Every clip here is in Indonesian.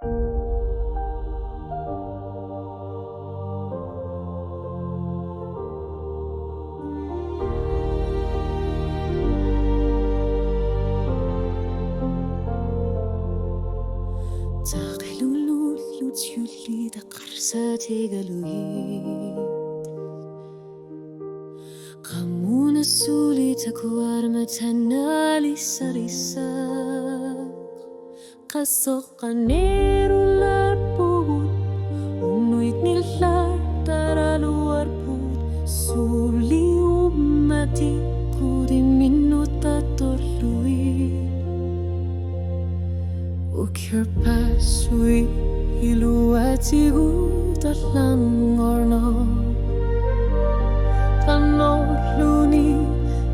Takilululot yulit akar sa tigaluhit. Kamu na sulit ako armatan alisa-risa. Kasokanero larput, unuit nilar taraluar put. Suli umati kudi minuta torluit. Ukir pasui iluati utalang orno. Tanor luni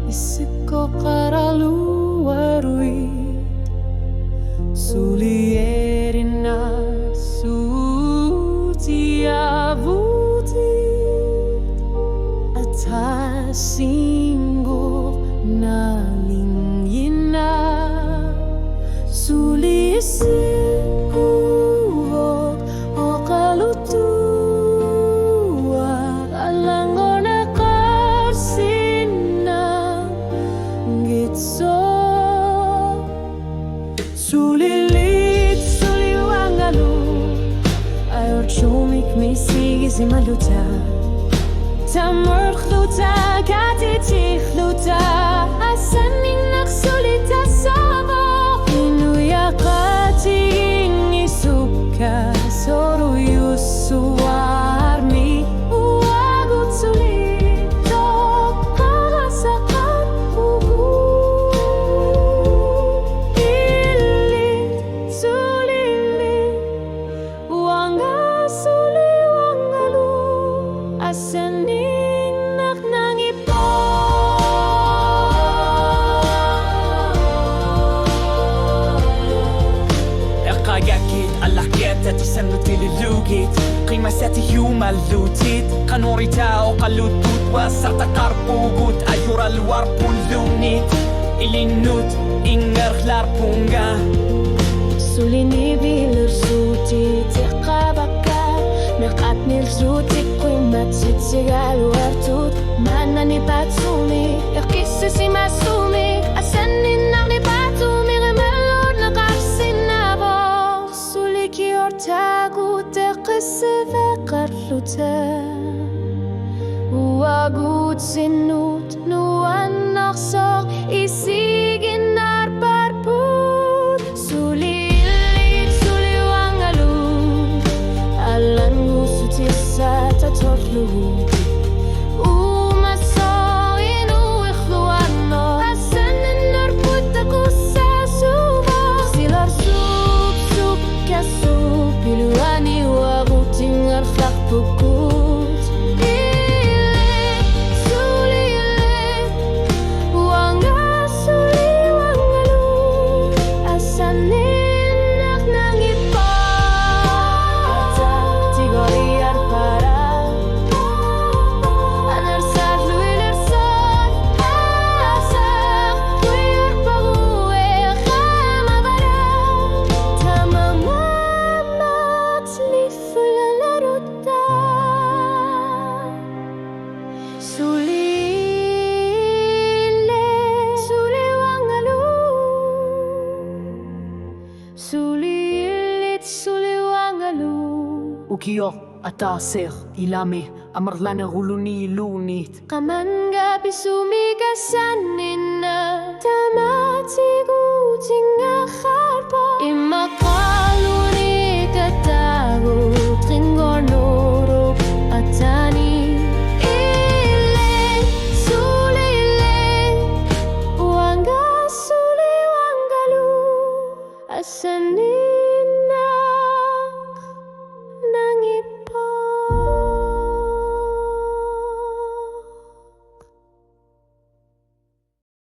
isiko karaluarui. Sulierina suti avuti. Atasinggo nalingina. Sulisikuot o kalutuat alangon na karsina gitso. Sulilit suliwangalo ayor chumik misigi si maluta. Tamur khluta katiti khluta asanin naksulita sabo. Inuyaƙating isuka soro yusuarmi uagut sulit tokarasakan pugu ilit sulilit wanga suli wangalu asanin naknangipon. Yakit alakit at isang nutililugit Qimasati humalutit Kanurita o kalutut Wasarta karpugut Ayura luar punlunit Ilinut ingar larpunga Sulini bilir suti tiqabaka Meqat nilzuti qimat sitsigal wartut Mana ni patsumi Iqissisi masumi Asanin naq ni patsumi Qimalur naqarsinabo Suliki ortagu teqisi faqarluta Uagut sinut nuan naqsaq Isigin arparput Sulilit suliwangalu Alan gusutisa tatorlu Pukut ilit sulilit wanga suli wangalu asanin naknangipa tigoriar para anarsat luilersot asak tuir pague khamabara tamamat lifulalaro. Sulilit suliwangalu Ukiyo atasir ilame Amarlana guluni lunit Kamanga pisumi kasan